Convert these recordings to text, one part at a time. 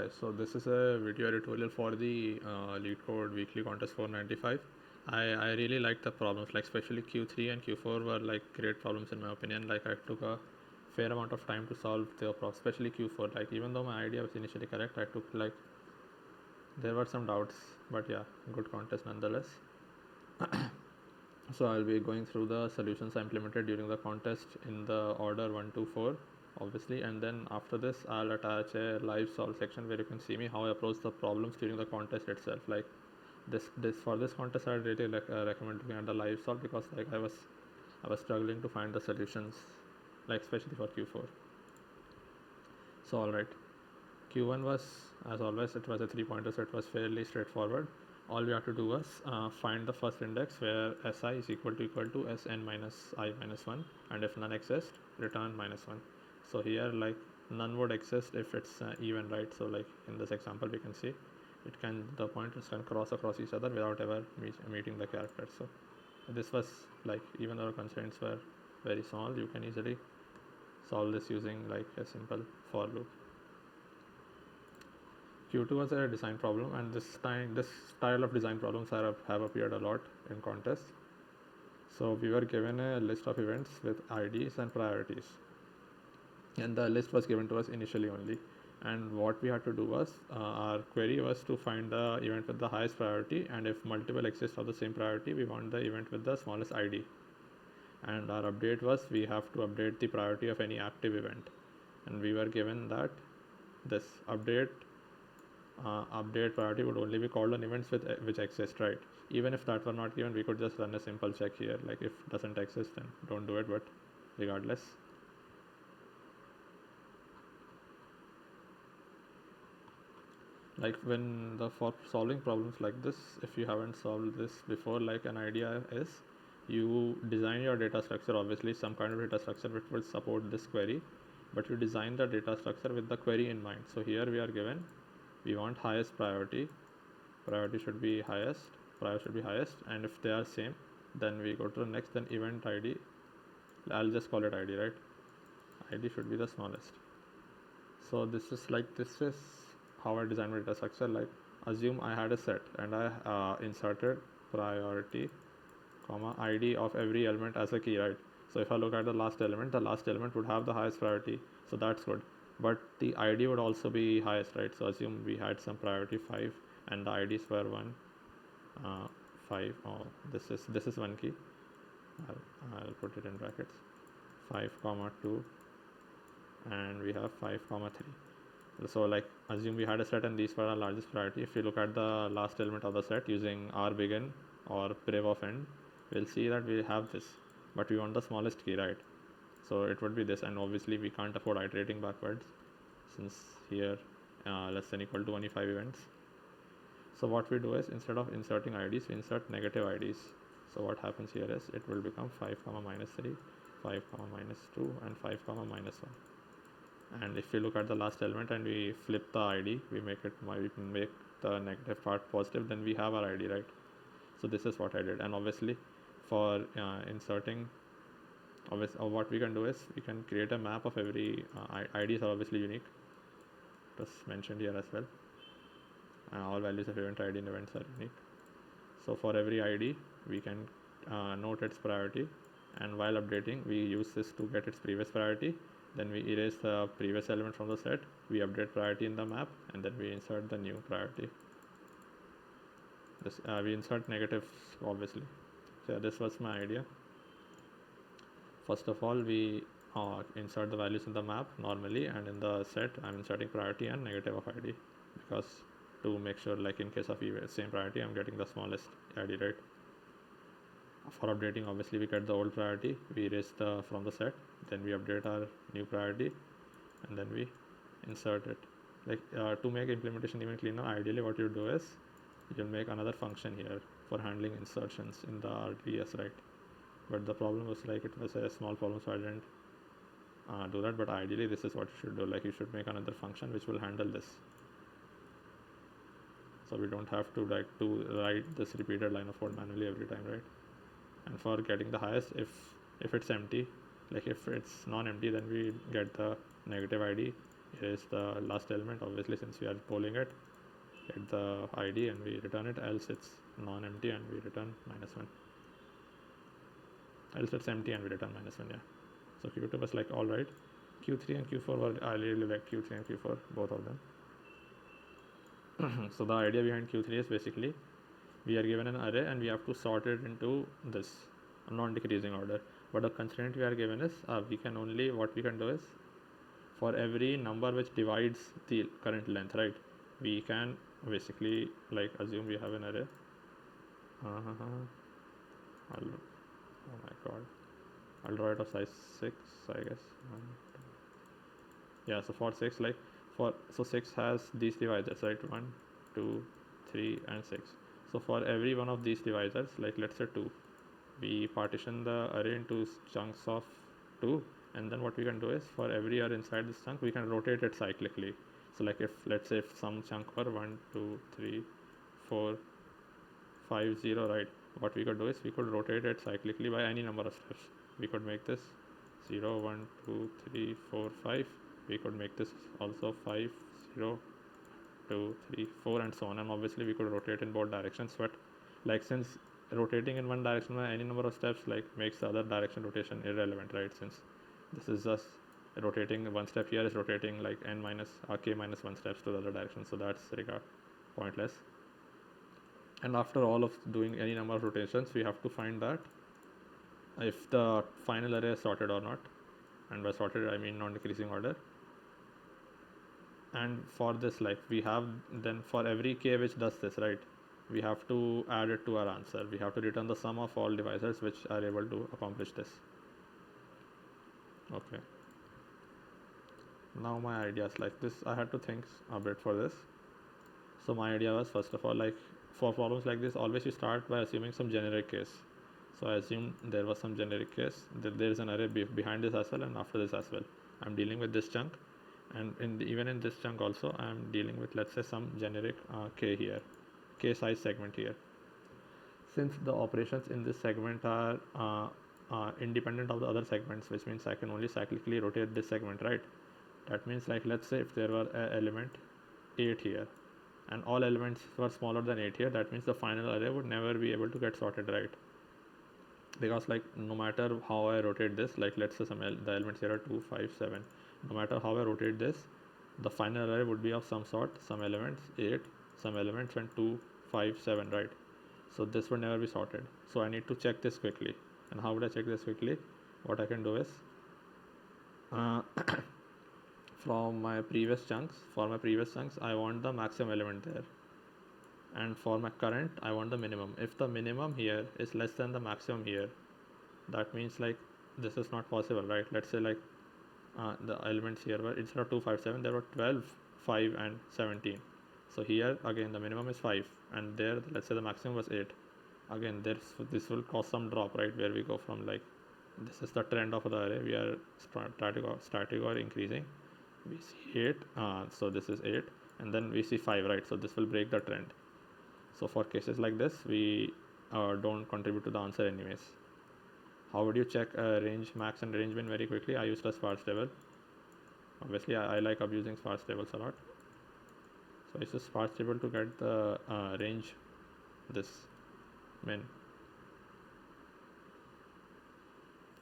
Hi, so this is a video editorial for the LeetCode weekly contest 495. I really like the problems, like especially Q3 and Q4 were like great problems in my opinion. Like I took a fair amount of time to solve the problem, especially Q4. Like even though my idea was initially correct, I took like there were some doubts, but yeah, good contest nonetheless. So I'll be going through the solutions I implemented during the contest in the order 1 to 4 obviously, and then after this I'll attach a live solve section where you can see me how I approach the problems during the contest itself. Like this for this contest I really recommend looking at the live solve, because like I was struggling to find the solutions, like especially for Q4. So alright, Q1 was, as always, it was a 3-pointer, so it was fairly straightforward. All we have to do was find the first index where si is equal to sn minus I minus 1, and if none exists, return minus 1. So here like none would exist if it's even, right? So like in this example we can see the pointers can cross across each other without ever meeting the character. So this was like, even though constraints were very small, you can easily solve this using like a simple for loop. Q2 was a design problem, and this style of design problems have appeared a lot in contests. So we were given a list of events with IDs and priorities, and the list was given to us initially only. And what we had to do was our query was to find the event with the highest priority, and if multiple exist of the same priority, we want the event with the smallest ID. And our update was we have to update the priority of any active event, and we were given that this update priority would only be called on events with which exist, right? Even if that were not given, we could just run a simple check here, like if doesn't exist then don't do it, but regardless. Like for solving problems like this, if you haven't solved this before, like an idea is you design your data structure, obviously some kind of data structure which will support this query, but you design the data structure with the query in mind. So here we are given, we want highest priority should be highest, priority should be highest, and if they are same, then we go to the next, then event ID, I'll just call it ID, right? ID should be the smallest. So this is how I design my data structure. Like assume I had a set and I inserted priority comma ID of every element as a key, right? So if I look at the last element would have the highest priority, so that's good, but the ID would also be highest, right? So assume we had some priority 5 and the IDs were 1, 5. Oh, this is one key. I'll put it in brackets. 5 comma 2, and we have 5 comma 3. So like assume we had a set and these were our largest priority. If you look at the last element of the set using our begin or priv of end, we'll see that we have this, but we want the smallest key, right? So it would be this, and obviously we can't afford iterating backwards since here less than equal to only 5 events. So what we do is, instead of inserting IDs, we insert negative IDs. So what happens here is it will become 5 comma minus 3, 5 comma minus 2, and 5 comma minus 1. And if we look at the last element and we flip the ID, we make the negative part positive, then we have our ID, right? So this is what I did. And obviously for inserting, what we can do is we can create a map of every IDs are obviously unique, just mentioned here as well. All values of event ID and events are unique. So for every ID we can note its priority, and while updating we use this to get its previous priority. Then we erase the previous element from the set, we update priority in the map, and then we insert the new priority. We insert negatives obviously. So this was my idea. First of all, we insert the values in the map normally, and in the set I'm inserting priority and negative of ID, because to make sure, like in case of same priority, I'm getting the smallest ID, right? For updating, obviously we get the old priority, we erase from the set, then we update our new priority, and then we insert it. Like to make implementation even cleaner, ideally what you do is you'll make another function here for handling insertions in the RDS, right? But the problem was like it was a small problem, so I didn't do that. But ideally this is what you should do, like you should make another function which will handle this, so we don't have to write this repeated line of code manually every time, right? And for getting the highest, if it's empty, like if it's non-empty, then we get the negative ID, here is the last element, obviously, since we are polling it, get the ID and we return it, else it's non-empty and we return -1. Else it's empty and we return -1, yeah. So Q2 was like alright. Q3 and Q4 were, I really like Q3 and Q4, both of them. So the idea behind Q3 is basically we are given an array and we have to sort it into this non-decreasing order. But the constraint we are given is we can only, what we can do is for every number which divides the current length, right? We can basically like assume we have an array. Oh my god, I'll draw it of size 6, I guess. Yeah, so for 6, like so 6 has these divisors, right? 1, 2, 3 and 6. So for every one of these divisors, like let's say 2, we partition the array into chunks of 2, and then what we can do is for every array inside this chunk we can rotate it cyclically. So like if let's say if some chunk were 1, 2, 3, 4, 5, 0, right, what we could do is we could rotate it cyclically by any number of steps. We could make this 0, 1, 2, 3, 4, 5. We could make this also 5, 0, 2, 3, 4 and so on, and obviously we could rotate in both directions. But like since rotating in one direction by any number of steps like makes the other direction rotation irrelevant, right? Since this is just rotating one step here is rotating like n minus k minus 1 steps to the other direction, so that's pointless. And after all of doing any number of rotations, we have to find that if the final array is sorted or not, and by sorted I mean non-decreasing order. And for this, like we have then for every k which does this, right, we have to add it to our answer. We have to return the sum of all divisors which are able to accomplish this. Okay, now my idea is like this. I had to think a bit for this. So my idea was, first of all, like for problems like this, always you start by assuming some generic case. So I assumed there was some generic case, that there is an array behind this as well and after this as well. I'm dealing with this chunk, and even in this chunk also I'm dealing with, let's say, some generic k here, k size segment here. Since the operations in this segment are independent of the other segments, which means I can only cyclically rotate this segment, right? That means, like, let's say if there were an element 8 here and all elements were smaller than 8 here, that means the final array would never be able to get sorted, right? Because like no matter how I rotate this, like let's say the elements here are 2, 5, 7, no matter how I rotate this, the final array would be of some sort, some elements 8, some elements and 2, 5, 7, right? So this would never be sorted. So I need to check this quickly. And how would I check this quickly? What I can do is from my previous chunks, I want the maximum element there, and for my current I want the minimum. If the minimum here is less than the maximum here, that means like this is not possible, right? Let's say like the elements here were, instead of 2, 5, 7, there were 12, 5 and 17. So here again the minimum is 5, and there let's say the maximum was 8. Again this will cause some drop, right, where we go from, like, this is the trend of the array, we are static or increasing. We see 8, so this is 8, and then we see 5, right? So this will break the trend. So for cases like this, we don't contribute to the answer anyways. How would you check range max and range min very quickly? I used a sparse table. Obviously I like abusing sparse tables a lot, so I use a sparse table to get the range this min,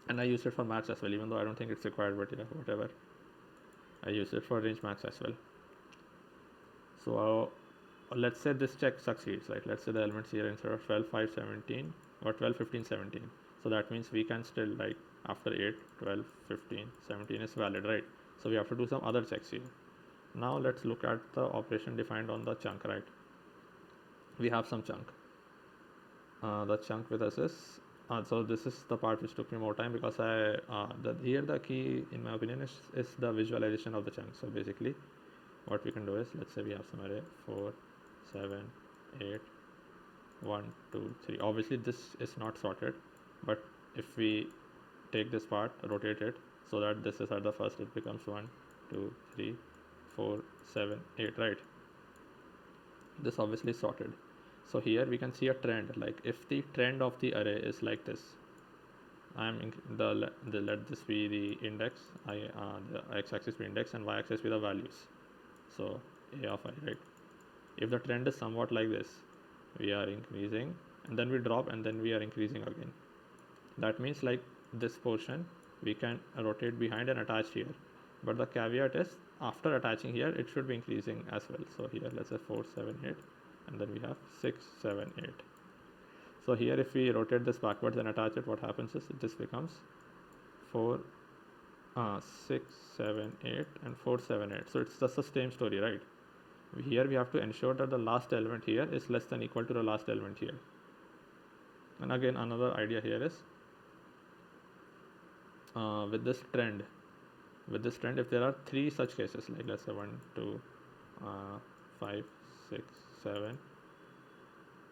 and I use it for max as well, even though I don't think it's required, but yeah, whatever, I use it for range max as well. So let's say this check succeeds, right? Let's say the elements here instead of 12, 5, 17 or 12, 15, 17. So that means we can still, like, after 8, 12, 15, 17 is valid, right? So we have to do some other checks here. Now let's look at the operation defined on the chunk, right? We have some chunk. The chunk with us is, so this is the part which took me more time, because here the key in my opinion is the visualization of the chunk. So basically what we can do is, let's say we have some array 4, 7, 8, 1, 2, 3. Obviously this is not sorted, but if we take this part, rotate it so that this is at the first, it becomes 1, 2, 3, 4, 7, 8, right? This obviously is sorted. So here we can see a trend, like if the trend of the array is like this, let this be the index, the x-axis be index and y-axis be the values. So a of I, right? If the trend is somewhat like this, we are increasing and then we drop and then we are increasing again. That means like this portion we can rotate behind and attach here. But the caveat is after attaching here, it should be increasing as well. So here let's say 4, 7, 8 and then we have 6, 7, 8. So here if we rotate this backwards and attach it, what happens is this becomes 4, 6, 7, 8 and 4, 7, 8. So it's just the same story, right? Here we have to ensure that the last element here is less than equal to the last element here. And again another idea here is with this trend, if there are 3 such cases, like let's say 1, 2, 5, 6, 7,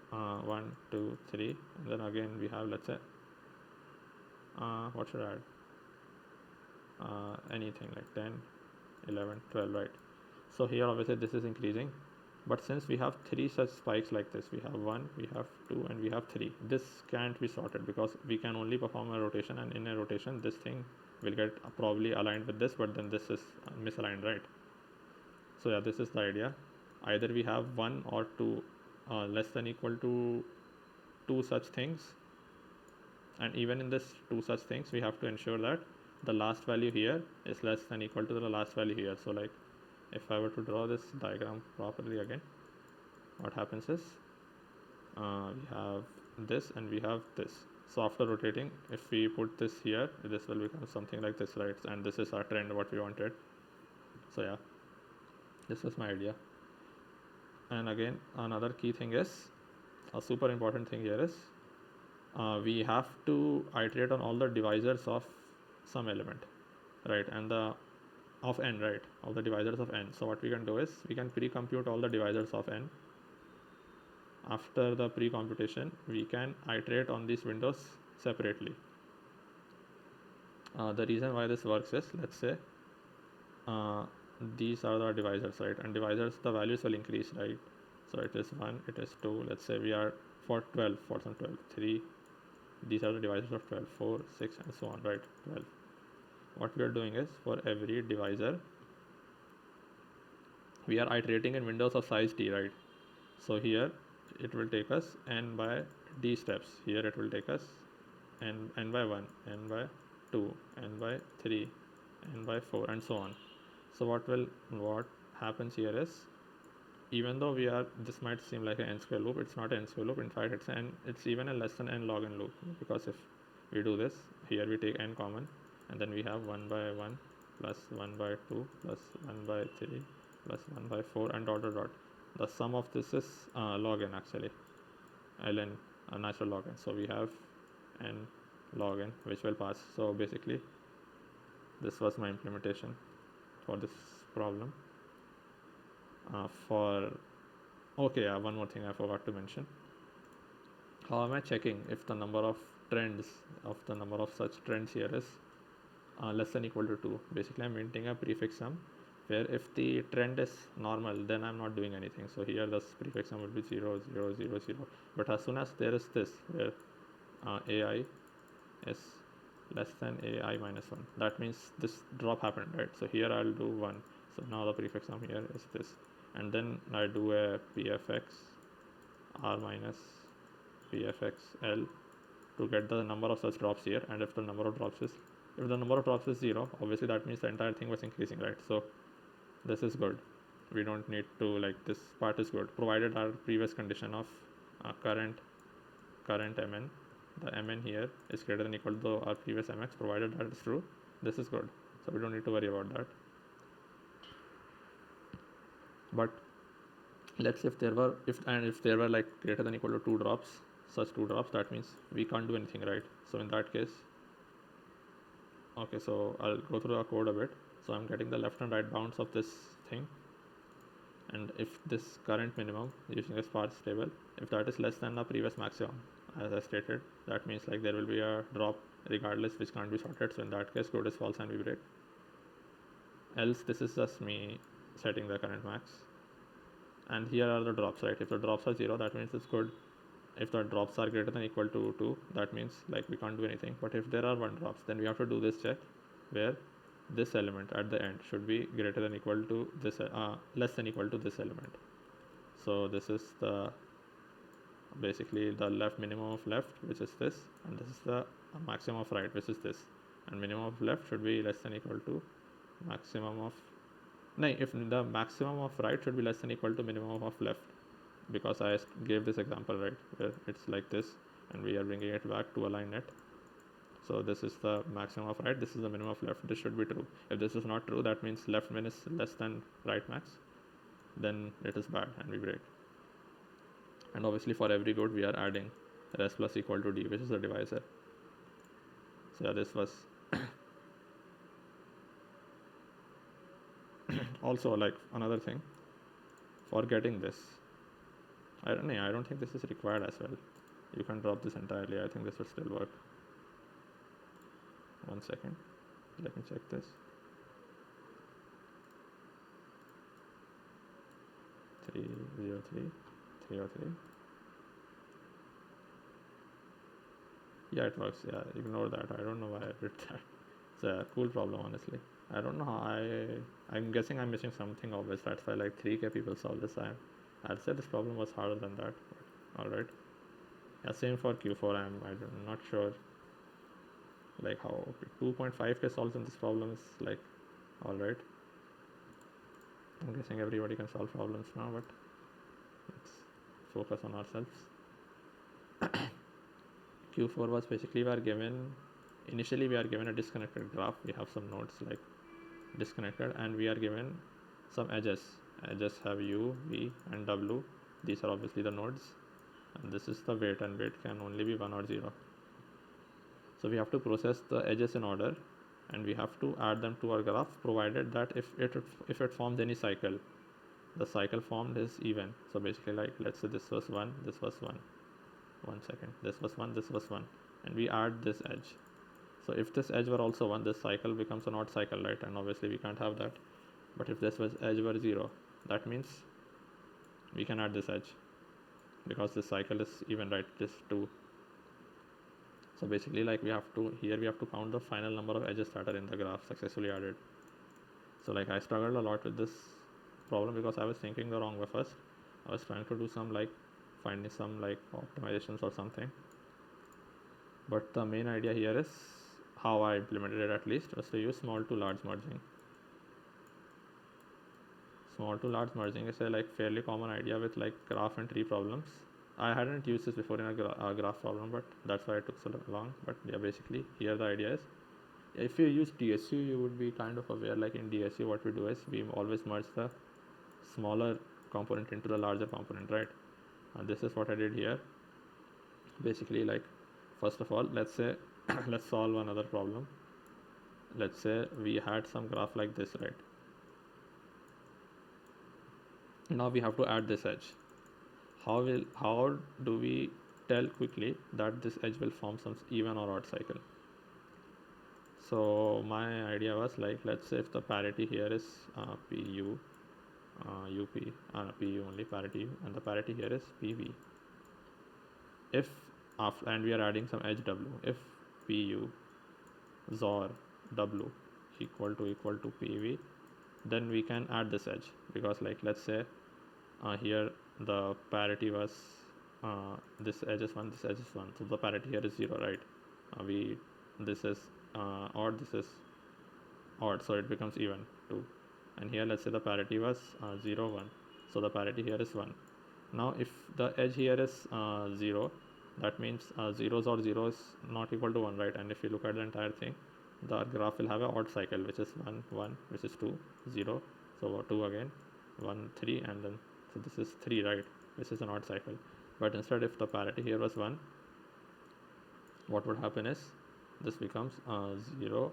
1, 2, 3, and then again we have, let's say, what should I add? Anything like 10, 11, 12, right? So here obviously this is increasing, but since we have 3 such spikes like this, we have 1, we have 2 and we have 3, this can't be sorted because we can only perform a rotation, and in a rotation this thing will get probably aligned with this, but then this is misaligned, right? So yeah, this is the idea. Either we have 1 or 2 less than equal to 2 such things, and even in this 2 such things we have to ensure that the last value here is less than equal to the last value here. So like if I were to draw this diagram properly again, what happens is we have this and we have this. So after rotating, if we put this here, this will become something like this, right? And this is our trend, what we wanted. So yeah, this was my idea. And again, another key thing is, a super important thing here is we have to iterate on all the divisors of some element, right? And the of n, right? Of the divisors of n. So what we can do is we can pre-compute all the divisors of n. After the pre-computation, we can iterate on these windows separately. The reason why this works is, let's say these are the divisors, right? And divisors, the values will increase, right? So it is 1, it is 2, let's say we are for 12, for some 12, 3, these are the divisors of 12, 4, 6 and so on, right? 12. What we are doing is, for every divisor we are iterating in windows of size d, right? So here it will take us n by d steps. Here it will take us n by 1, n by 2, n by 3, n by 4 and so on. So what happens here is, even though this might seem like an n square loop, it's not an n square loop. In fact, it's even a less than n log n loop, because if we do this, here we take n common and then we have 1 by 1 plus 1 by 2 plus 1 by 3 plus 1 by 4 and dot dot dot. The sum of this is log n, actually ln, natural log n. So we have n log n which will pass. So basically this was my implementation for this problem. One more thing I forgot to mention. How am I checking if the number of such trends here is less than equal to 2? Basically I'm maintaining a prefix sum where if the trend is normal, then I'm not doing anything. So here the prefix sum would be 0, 0, 0, 0. But as soon as there is this, where ai is less than ai minus 1, that means this drop happened, right? So here I'll do 1. So now the prefix sum here is this, and then I do a pfx r minus pfx l to get the number of such drops here. And if the number of drops is 0, obviously that means the entire thing was increasing, right? So this is good. We don't need to, like, this part is good, provided our previous condition of current mn, the mn here is greater than equal to our previous mx, provided that is true. This is good, so we don't need to worry about that. But let's say if there were like greater than equal to 2 drops, such 2 drops, that means we can't do anything, right? So in that case, okay, so I'll go through the code a bit. So I'm getting the left and right bounds of this thing, and if this current minimum using a sparse table, if that is less than the previous maximum, as I stated, that means like there will be a drop regardless, which can't be sorted. So in that case, code is false and we break. Else this is just me setting the current max, and here are the drops, right? If the drops are 0, that means it's good. if the drops are greater than equal to 2, that means like we can't do anything. But if there are 1 drops, then we have to do this check where this element at the end should be greater than equal to this less than equal to this element. So this is the basically the left minimum of left, which is this, and this is the maximum of right, which is this, and minimum of left should be less than equal to maximum of if the maximum of right should be less than equal to minimum of left, because I gave this example right where it's like this and we are bringing it back to align it. So this is the maximum of right, this is the minimum of left. This should be true. If this is not true, that means left min is less than right max, then it is bad and we break. And obviously for every good we are adding res plus equal to d, which is the divisor. So yeah, this was also like another thing for getting this. I don't think this is required as well. You can drop this entirely. I think this would still work. 1 second, let me check this. 303 303. Yeah, it works. Yeah, ignore that. I don't know why I did that. It's a cool problem, honestly. I don't know how I'm guessing I'm missing something obvious. That's why like 3k people solve this. I'd say this problem was harder than that. All right. Yeah, same for Q4. I'm not sure like how 2.5k solves in this problem is like all right. I'm guessing everybody can solve problems now, but let's focus on ourselves. Q4 was basically initially we are given a disconnected graph. We have some nodes like disconnected, and we are given some edges. Edges have u, v, and w. These are obviously the nodes, and this is the weight, and weight can only be 1 or 0. So we have to process the edges in order, and we have to add them to our graph, provided that if it forms any cycle, the cycle formed is even. So basically like let's say this was 1, this was 1. 1 second, this was 1, this was 1, and we add this edge. So if this edge were also 1, this cycle becomes an odd cycle, right? And obviously we can't have that. But if this edge were 0, that means we can add this edge because this cycle is even, right? This 2. So basically like we have to count the final number of edges that are in the graph successfully added. So like I struggled a lot with this problem because I was thinking the wrong way first. I was trying to do some like finding some like optimizations or something, but the main idea here is how I implemented it, at least, was to use small to large merging. Small to large merging is a like fairly common idea with like graph and tree problems. I hadn't used this before in a graph problem, but that's why it took so long. But yeah, basically here the idea is, if you use DSU, you would be kind of aware like in DSU what we do is we always merge the smaller component into the larger component, right? And this is what I did here. Basically like first of all, let's say let's solve another problem. Let's say we had some graph like this, right? Now we have to add this edge. How do we tell quickly that this edge will form some even or odd cycle? So my idea was like, let's say if the parity here is pu up, pu only parity u, and the parity here is pv. If after, and we are adding some edge w, if pu zor w equal to pv, then we can add this edge, because like let's say here the parity was this edge is 1, this edge is 1, so the parity here is 0, right? This is odd, this is odd, so it becomes even 2. And here let's say the parity was 0 1, so the parity here is 1. Now if the edge here is 0, that means 0 or 0 is not equal to 1, right? And if you look at the entire thing, the graph will have an odd cycle, which is 1 1, which is 2 0, so 2 again, 1 3, and then so this is 3, right? This is an odd cycle. But instead, if the parity here was 1, what would happen is this becomes 0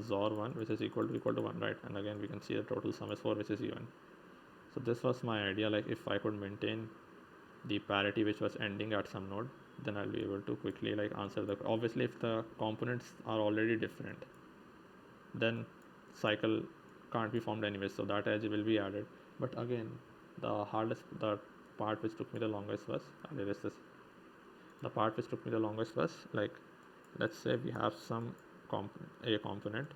zor 1, which is equal to 1, right? And again we can see the total sum is 4, which is even. So this was my idea, like if I could maintain the parity which was ending at some node, then I'll be able to quickly like answer the, obviously if the components are already different, then cycle can't be formed anyway, so that edge will be added. But again, the part which took me the longest was, I'll erase this, The part which took me the longest was like, let's say we have some a component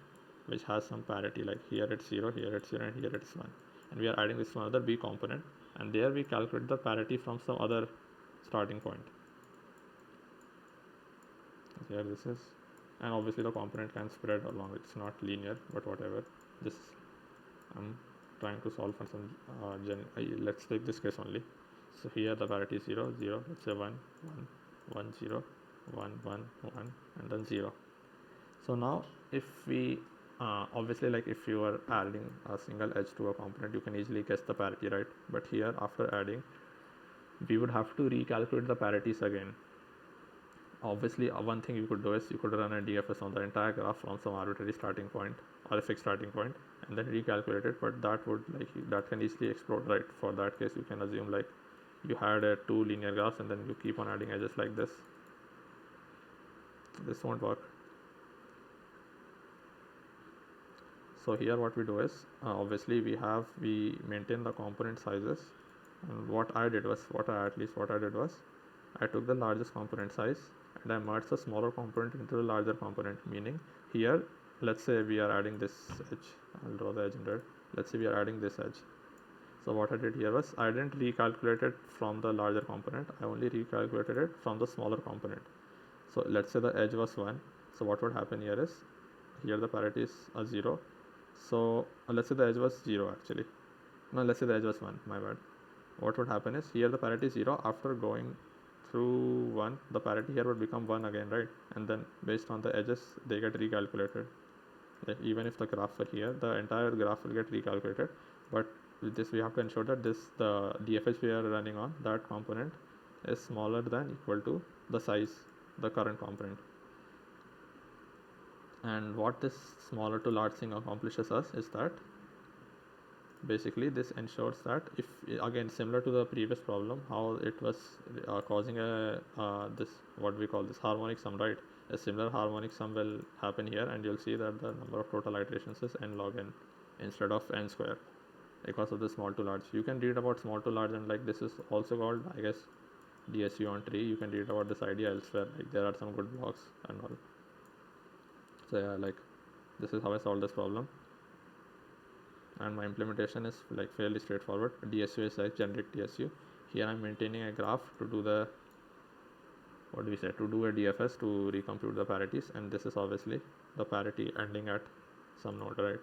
which has some parity, like here it's 0, here it's 0, and here it's 1, and we are adding this to another b component, and there we calculate the parity from some other starting point. Here this is, and obviously the component can spread along, it's not linear, but whatever. This I'm trying to solve for some let's take this case only. So here the parity is 0, 0, let's say 1, 1, 1, 0, 1, 1, 1, and then 0. So now if we obviously, like if you are adding a single edge to a component, you can easily guess the parity, right? But here after adding, we would have to recalculate the parities again. Obviously, one thing you could do is you could run a DFS on the entire graph from some arbitrary starting point or a fixed starting point and then recalculate it, but that would that can easily explode, right? For that case, you can assume like you had a 2 linear graphs and then you keep on adding edges like this. This won't work. So here what we do is obviously we maintain the component sizes, and what I did was I took the largest component size and I merged the smaller component into the larger component, meaning here let's say we are adding this edge. I'll draw the edge in red. Let's say we are adding this edge. So what I did here was I didn't recalculate it from the larger component, I only recalculated it from the smaller component. So let's say the edge was 1. So what would happen here is, here the parity is 0. So let's say the edge was 0 actually. No, let's say the edge was 1, my bad. What would happen is, here the parity is 0, after going through 1, the parity here would become 1 again, right? And then based on the edges, they get recalculated. Like even if the graph were here, the entire graph will get recalculated. But with this, we have to ensure that the DFH we are running on, that component is smaller than equal to the size, the current component. And what this smaller to large thing accomplishes us is that basically this ensures that if, again similar to the previous problem, how it was causing a this what we call this harmonic sum, right? A similar harmonic sum will happen here, and you'll see that the number of total iterations is n log n instead of n square because of the small to large. You can read about small to large, and like this is also called, I guess, DSU on tree. You can read about this idea elsewhere, like there are some good blocks and all. So yeah, like this is how I solved this problem, and my implementation is like fairly straightforward. DSU is like generic DSU. Here I'm maintaining a graph to do the to do a DFS to recompute the parities, and this is obviously the parity ending at some node, right?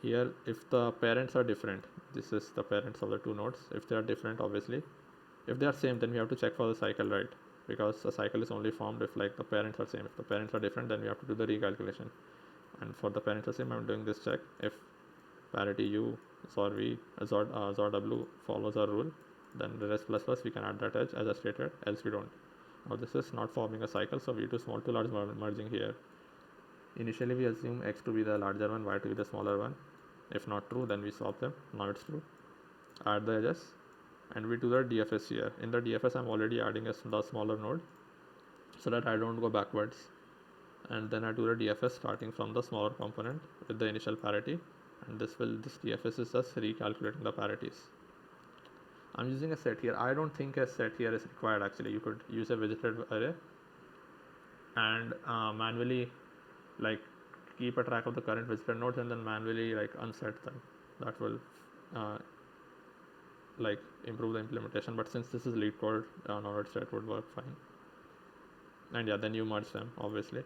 Here if the parents are different, this is the parents of the two nodes. If they are different, obviously if they are same, then we have to check for the cycle, right? Because a cycle is only formed if like the parents are same. If the parents are different, then we have to do the recalculation, and for the parents are same, I'm doing this check. If parity u XOR v XOR w follows our rule, then the rest plus plus we can add that edge as I stated, else we don't. Now this is not forming a cycle, so we do small to large merging here. Initially we assume x to be the larger one, y to be the smaller one. If not true, then we swap them. Now it's true. Add the edges, and we do the DFS here. In the DFS, I'm already adding the smaller node so that I don't go backwards. And then I do the DFS starting from the smaller component with the initial parity, and this DFS is just recalculating the parities. I'm using a set here. I don't think a set here is required actually. You could use a visited array and manually like keep a track of the current visited nodes and then manually like unset them. That will like improve the implementation, but since this is LeetCode, node set would work fine. And yeah, then you merge them obviously,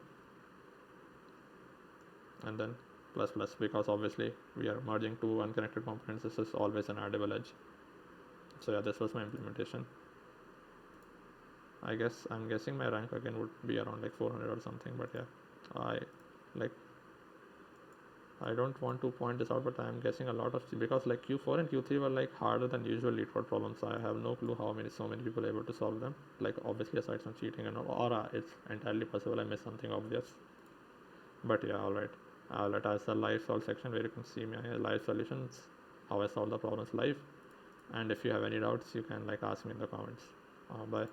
and then plus plus, because obviously we are merging two unconnected components. This is always an addable edge. So yeah, this was my implementation. I'm guessing my rank again would be around like 400 or something, but yeah, I don't want to point this out, but I am guessing a lot of, because like Q4 and Q3 were like harder than usual LeetCode problems. I have no clue how so many people are able to solve them. Like obviously aside from cheating and all, or it's entirely possible I missed something obvious. But yeah, alright. Let us the live solve section where you can see my live solutions, how I solve the problems live. And if you have any doubts, you can like ask me in the comments. Bye.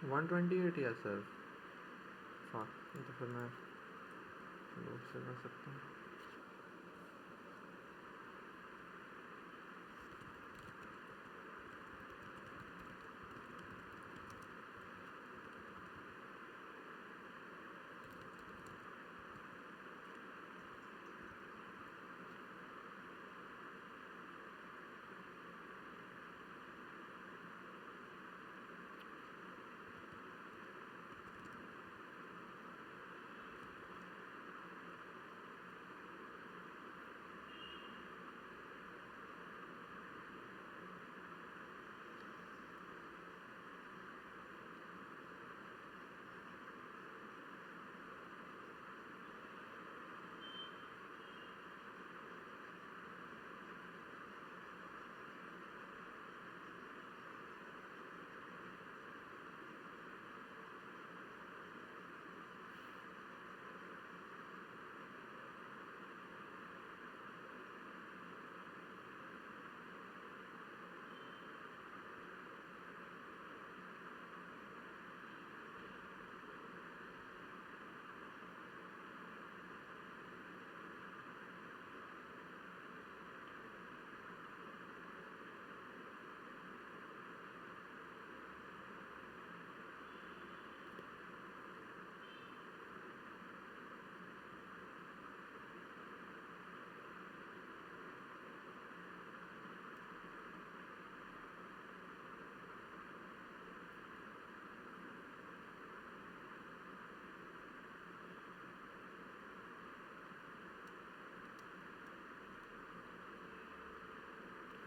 128 या sir, fuck, ये तो फिर मैं load से कर सकता हूँ.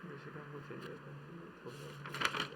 इसी का हमको चाहिए था थोड़ा.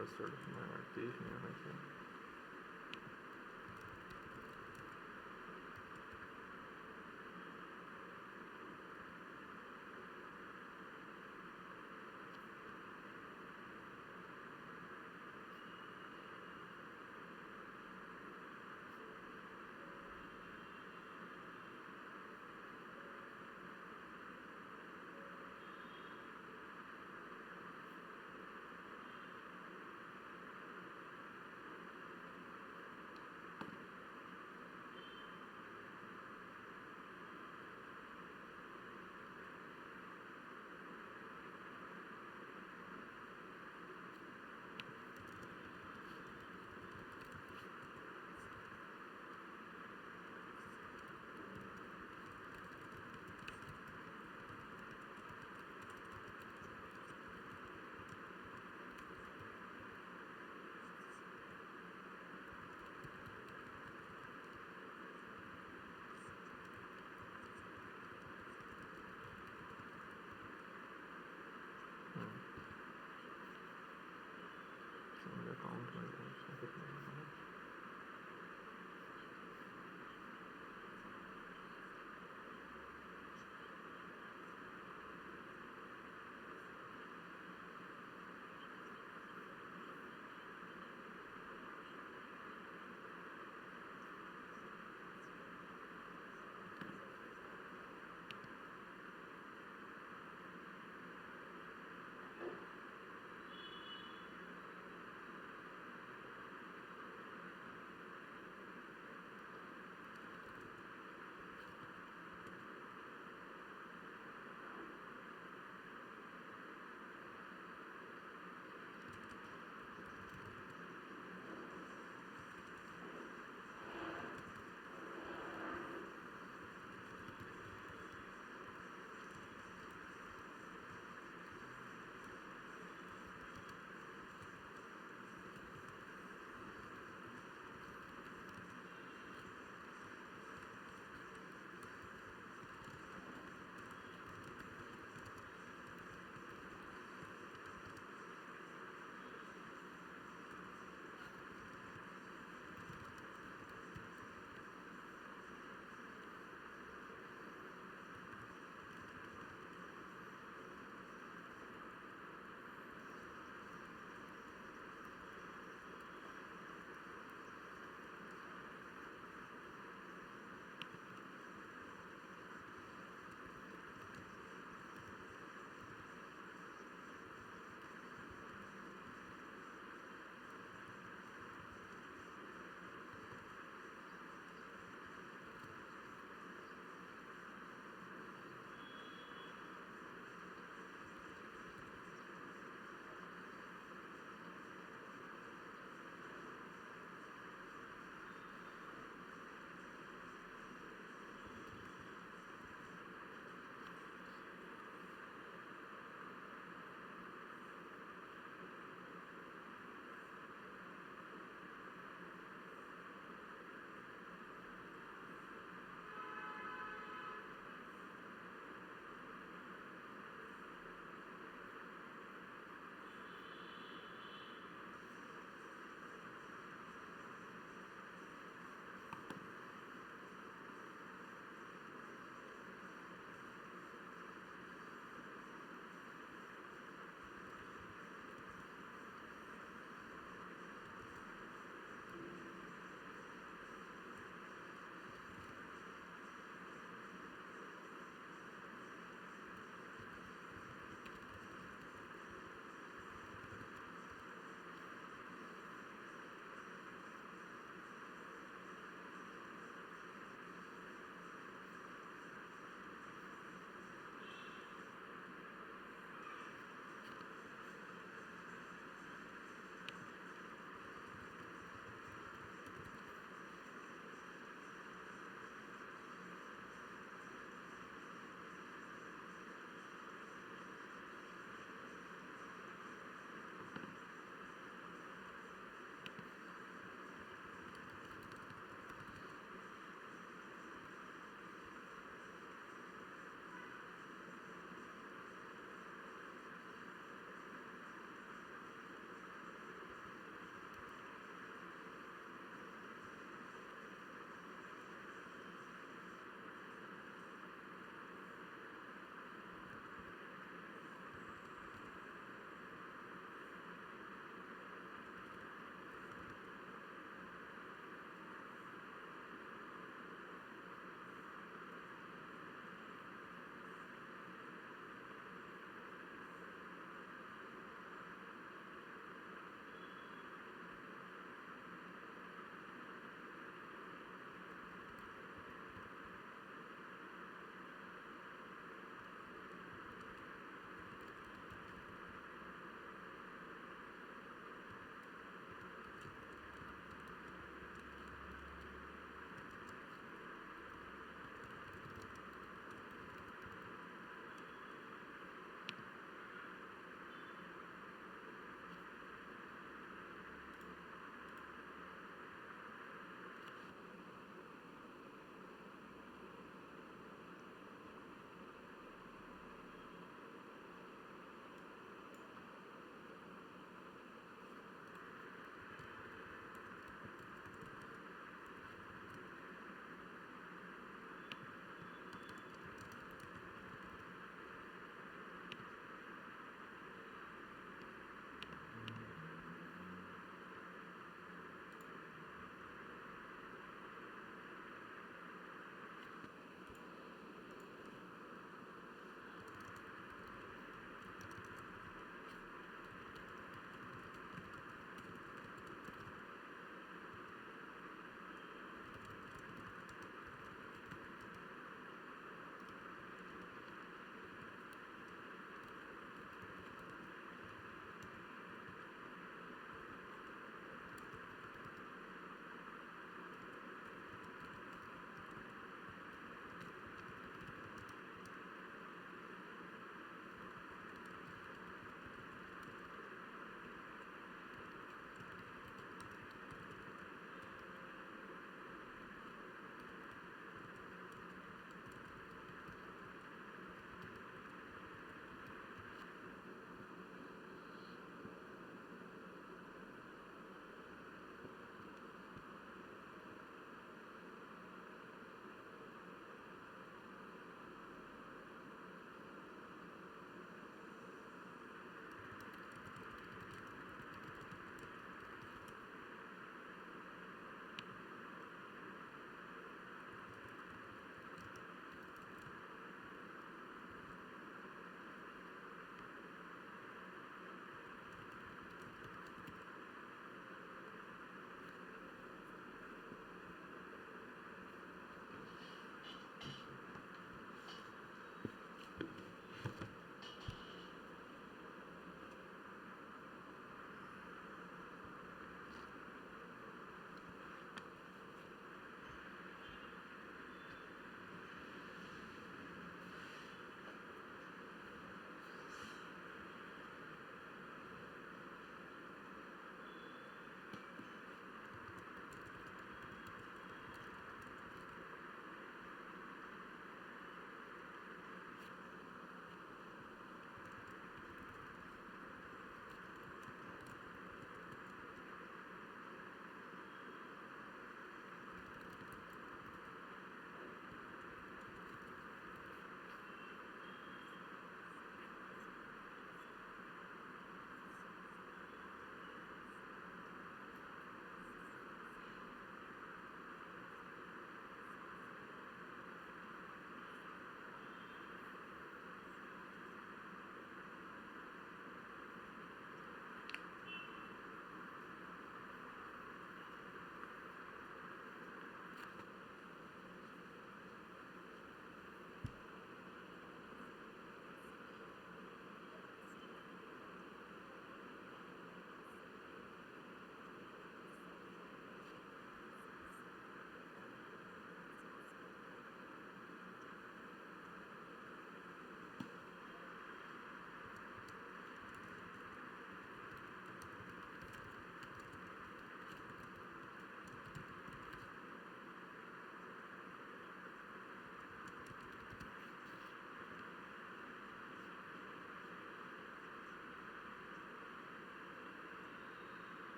Understood. मैं तेज नहीं होना चाहिए. अकाउंट में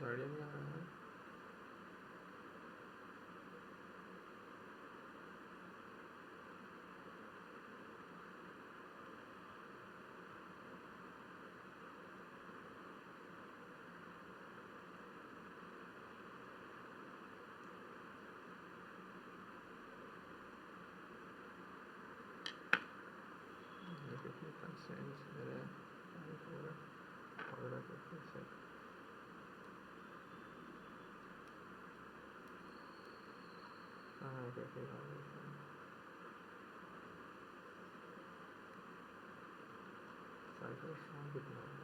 कुछ आइडिया नहीं आ रहा है. Constraints मेरे और से कैसे साइकिल स्ट्रॉन्ग कितना है.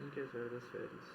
In case where this fails.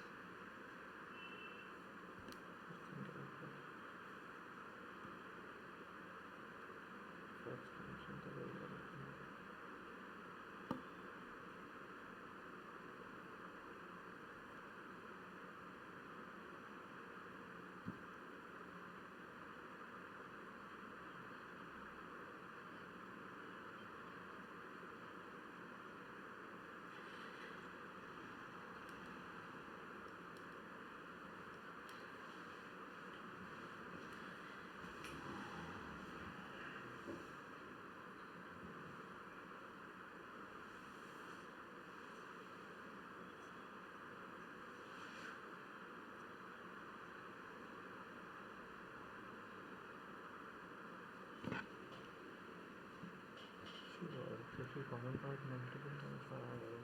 If you comment out multiple times for our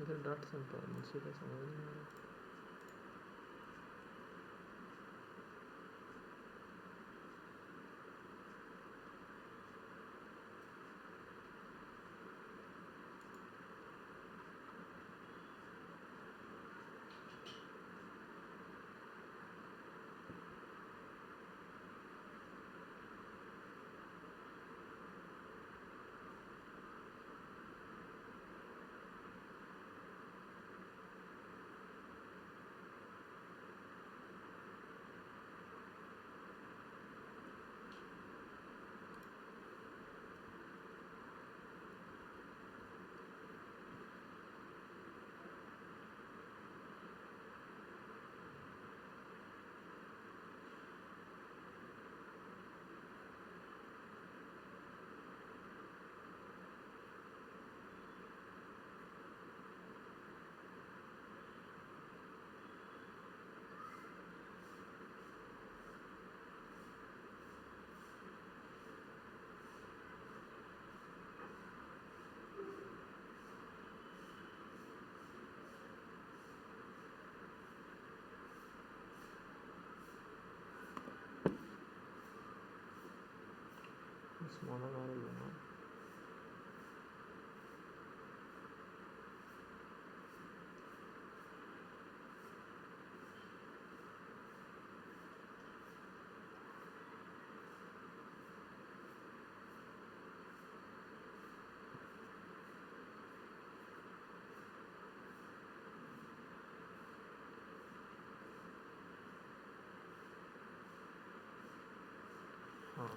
इसे डॉट सिंपल मुझे तो समझ नहीं आ रहा. Smaller model लूँगा. हाँ.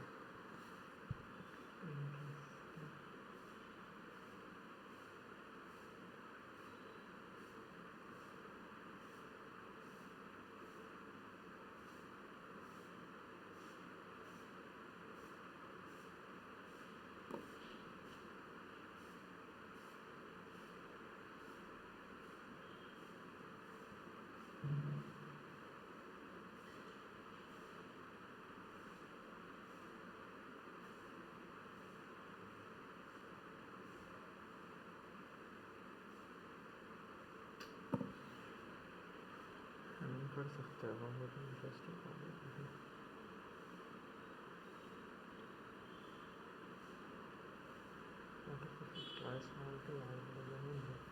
हम कर सकते हैं. बहुत इंटरेस्टिंग प्रॉब्लम है. आर्टिफिशियल क्लास मॉडल है.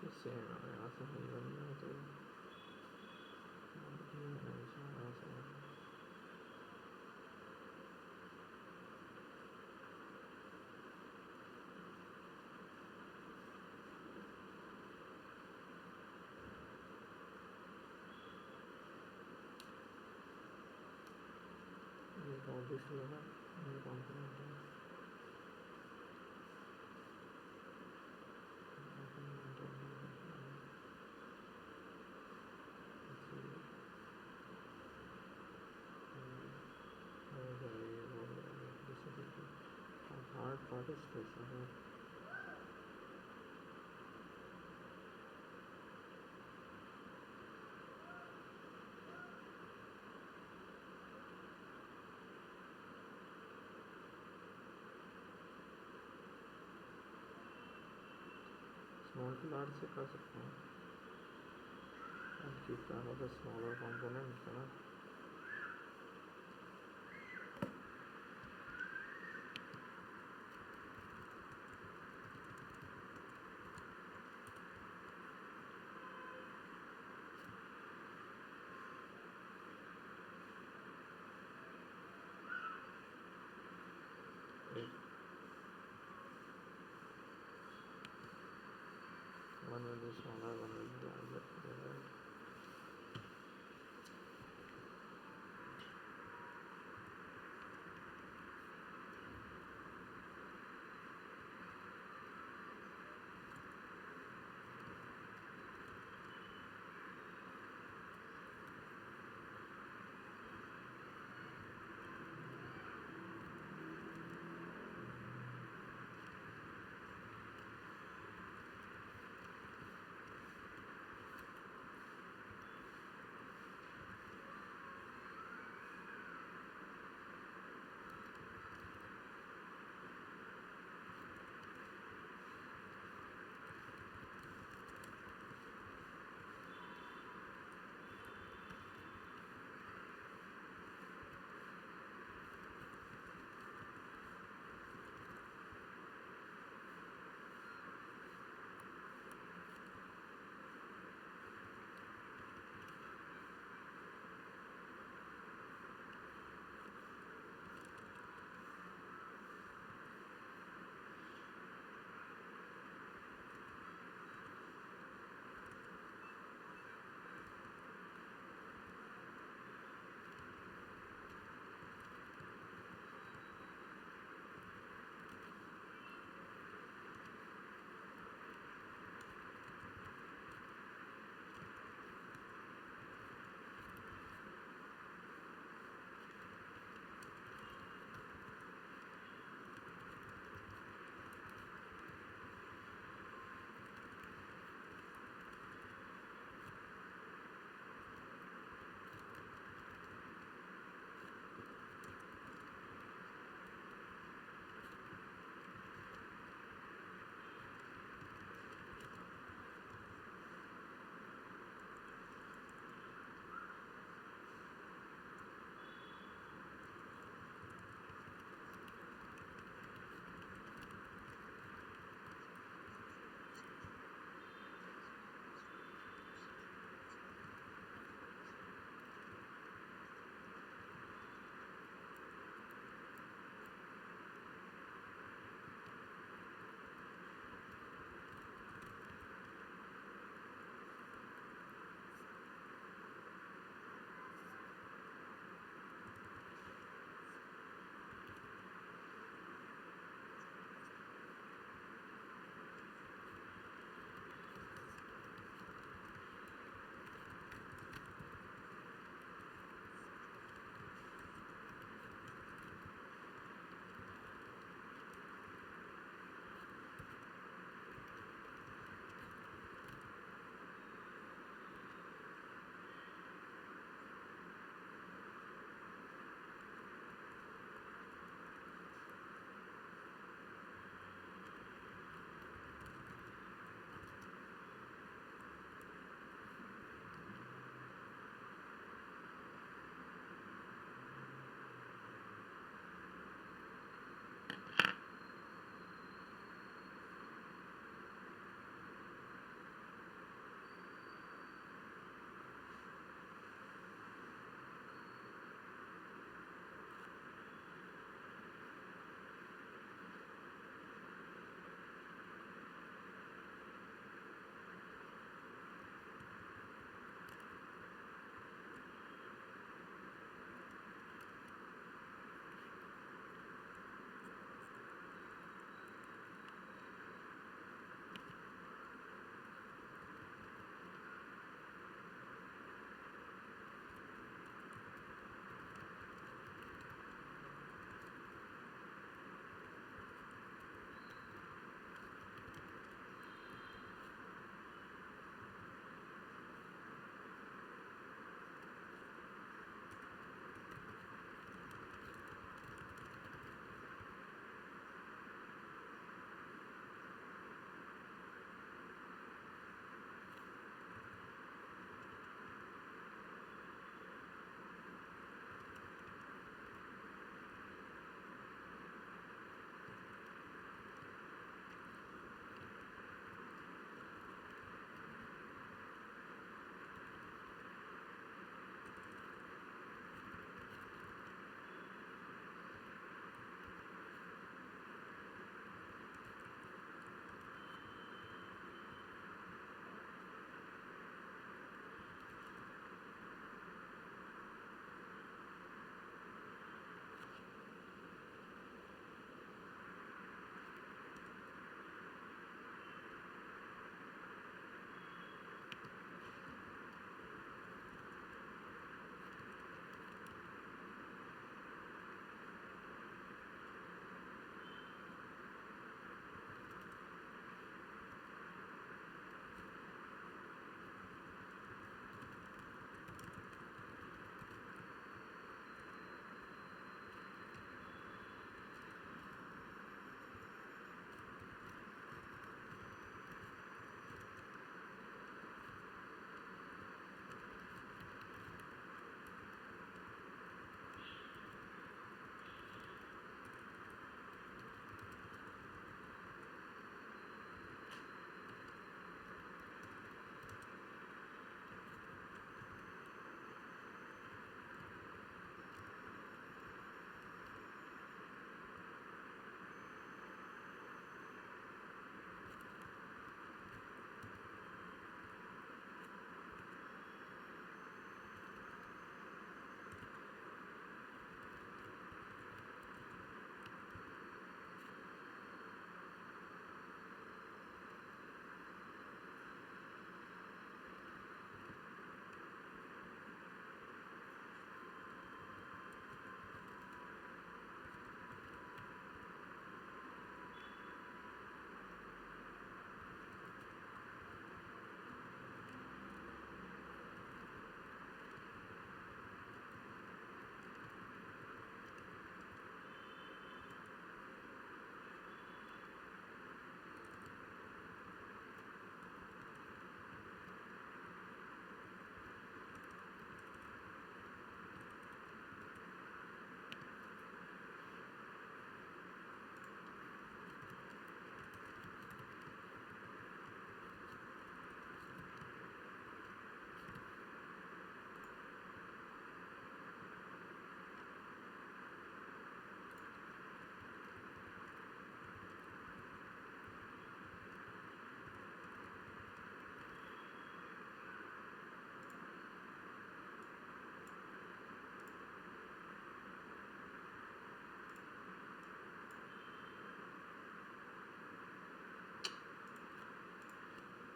किससे यहाँ से हल करना है तो obviously have any component hard part is this. Small to large से कर सकते हैं and keep track of the smaller components, है ना. One will be smaller,